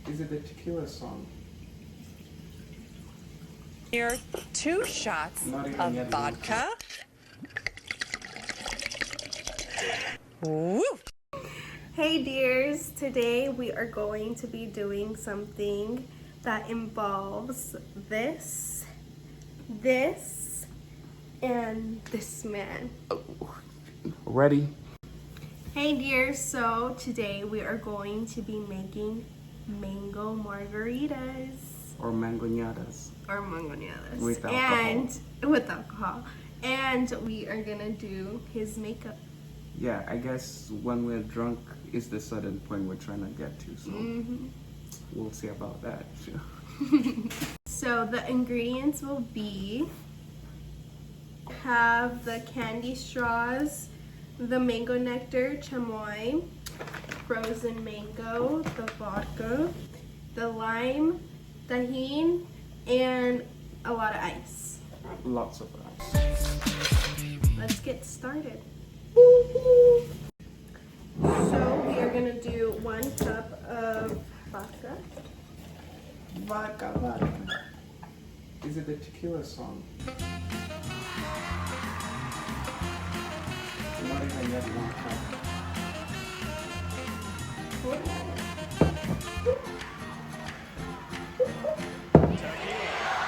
Is it the tequila song? Here, 2 shots of vodka. Woo! Hey dears, today we are going to be doing something that involves this, and this man. Ready? Hey dears, so today we are going to be making mango margaritas. Or mangonadas. Or mangonadas. With alcohol. And with alcohol. And we are gonna do his makeup. Yeah, I guess when we're drunk is the certain point we're trying to get to, so we'll see about that. So the ingredients will be, have the candy straws, the mango nectar, chamoy, frozen mango, the vodka, the lime, Tajin, and a lot of ice. Lots of ice. Let's get started. So we are gonna do 1 cup of vodka. Vodka. Is it the tequila song? Not even yet 1 cup.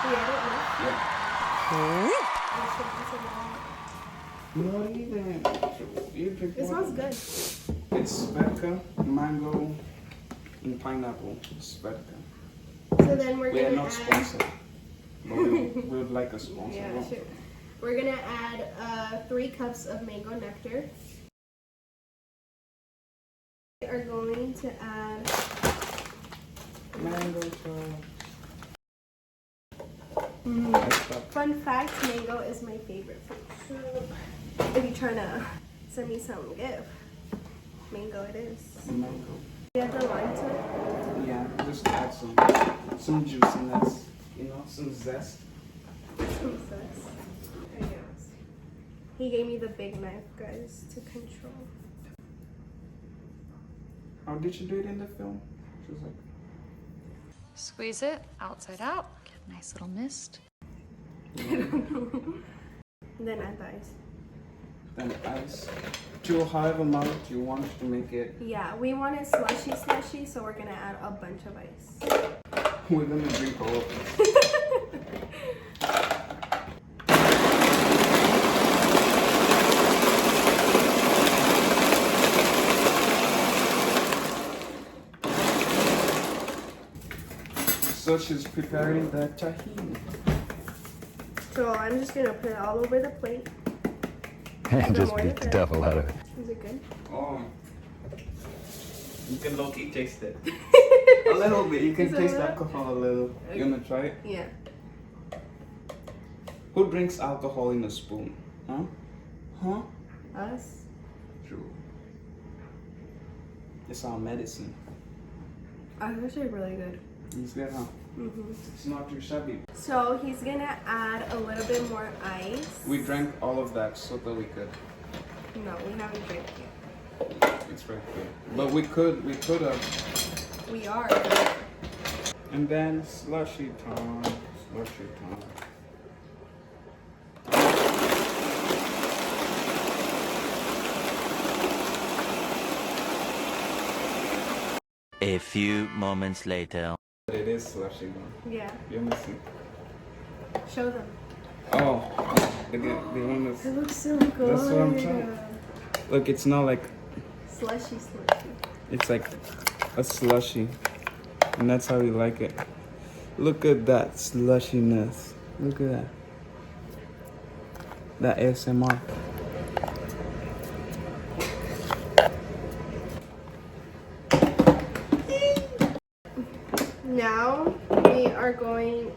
Yeah. Not even. You drink It smells good. It's Svedka, mango, and pineapple. Svedka. So then we're We are gonna not add. sponsored, but we would like a sponsor. Yeah, sure. We're gonna add 3 cups of mango nectar. We are going to add Mango. Fun fact: mango is my favorite fruit. So if you're trying to send me some gift, mango it is. Mango. You add the lime to it. Yeah, just add some juiciness, some zest. Some zest. There you go. He gave me the big knife, guys, to control. How did you do it in the film? She was like, Squeeze it outside out, get a nice little mist. And then add the ice. then ice. To however much you want to make it. Yeah, we want it slushy, so we're gonna add a bunch of ice. We're gonna drink all of this. So she's preparing the tahini. So I'm just gonna put it all over the plate. And just beat the devil out of it. Is it good? Oh. You can low-key taste it. A little bit. You can taste alcohol a little. You wanna try it? Yeah. Who drinks alcohol in a spoon? Huh? Huh? Us? True. It's our medicine. It's actually really good. It's good, huh? It's not too shabby. So he's gonna add a little bit more ice. We drank all of that so that we could. No, we haven't drank yet. It's very good. But we could have. We are. And then slushy time. Slushy time. A few moments later. It is slushy though. Yeah. You're missing. Show them. Oh, the one that's. It looks so good. That's what I'm trying. Look, it's not like. Slushy. It's like a slushy. And that's how we like it. Look at that slushiness. Look at that. That ASMR. Now we are going.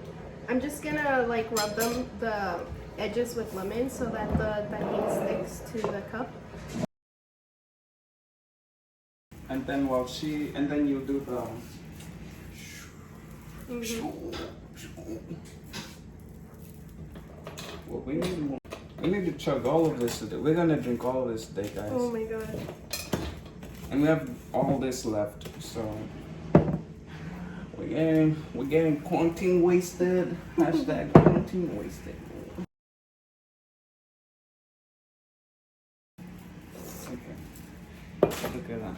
I'm just gonna like rub the edges with lemon so that the tahini sticks to the cup. And then and then you do the. Well, we need more. We need to chug all of this today. We're gonna drink all of this today, guys. Oh my god. And we have all this left, so. We're getting quarantine wasted. Hashtag quarantine wasted. Okay. Look at that.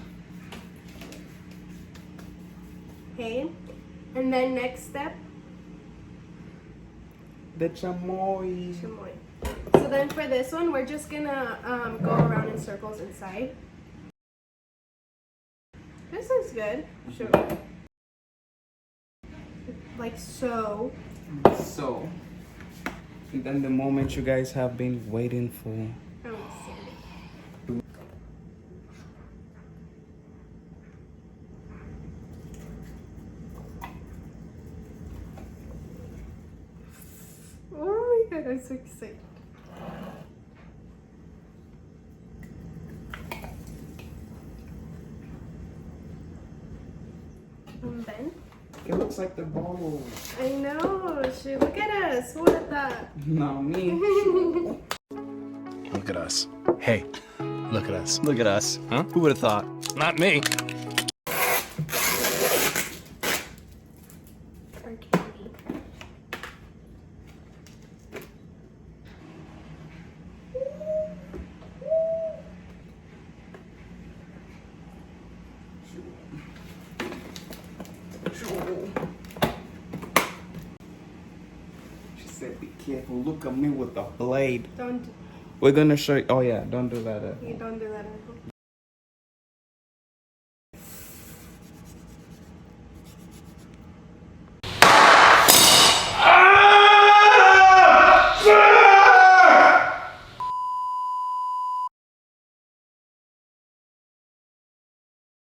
Okay. And then next step, The chamoy. chamoy. So then for this one, we're just gonna go around in circles inside. This looks good. Sure. Like so. So, and then the moment you guys have been waiting for. I want to see. Oh my god, I'm so excited. And then It looks like the bottle. I know. Shoot, look at us. Who would have thought? Not me. Look at us. Hey, look at us. Look at us. Huh? Who would have thought? Not me. Or candy. She said, "Be careful. Look at me with the blade." Don't. We're gonna show you. Oh yeah, don't do that. You don't do that.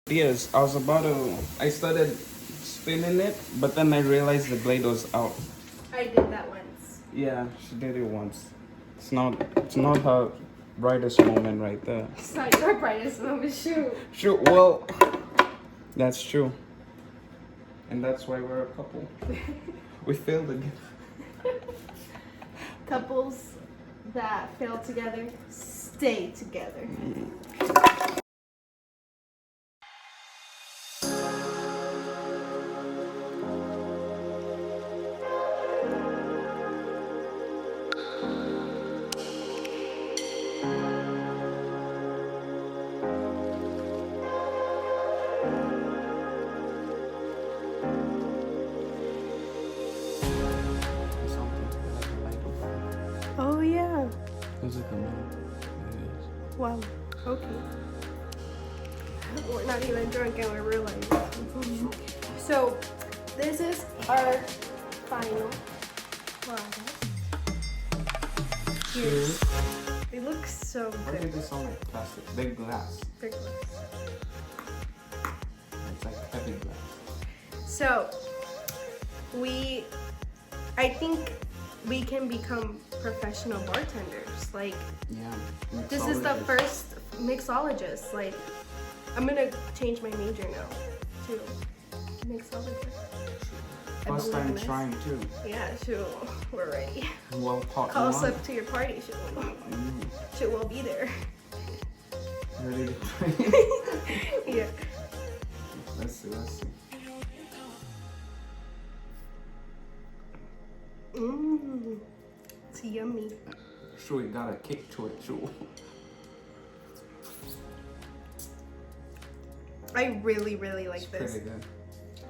Yes, I was about to. I started spinning it, but then I realized the blade was out. I did that once. Yeah, she did it once. It's not. It's not her brightest moment right there. It's not your brightest moment. Shoot. Sure. Well, that's true. And that's why we're a couple. We failed again. Couples that fail together stay together. Oh yeah. Is it the moon? It Wow. Okay. We're not even drunk and we're realizing. So this is our final product. Cheers. They look so is. Why good. did this sound like plastic? Big glass. They're glass. It's like heavy glass. So I think we can become professional bartenders. Like Yeah. this is the mixologist. first mixologist. Like I'm gonna change my major now to mixologist. I First believe time in this. trying too. Yeah, shoot, we're ready. Well, pot Call us one. up to your party, shoot. Shoot, we'll be there. Ready to try. Yeah. Let's see. Mmm, it's yummy. Sure, you got a kick to it, sure. I really, really like It's this. pretty good.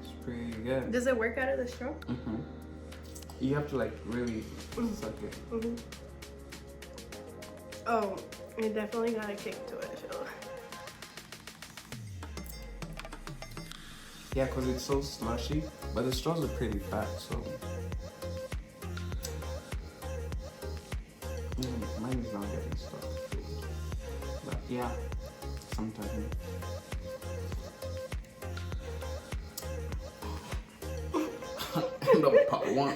It's pretty good. Does it work out of the straw? Mm-hmm. You have to like really suck it. Mm-hmm. Oh, it definitely got a kick to it. So. Yeah, because it's so slushy, but the straws are pretty fat, so. Mine is not getting stuck. But yeah, sometimes. The pot one.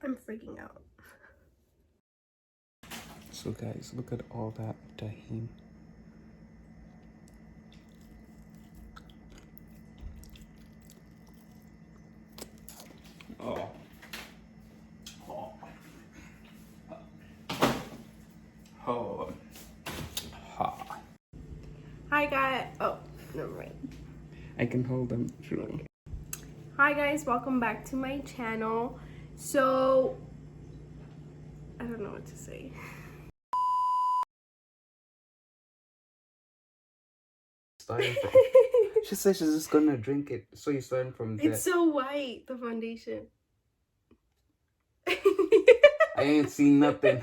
I'm freaking out. So guys, look at all that Tajin. Oh. Oh. Oh. Ha. Hi guys. Oh, never mind. I can hold them through. Hi guys, welcome back to my channel. So, I don't know what to say. She said she's just gonna drink it. So you're starting from there. It's so white, the foundation. I ain't seen nothing.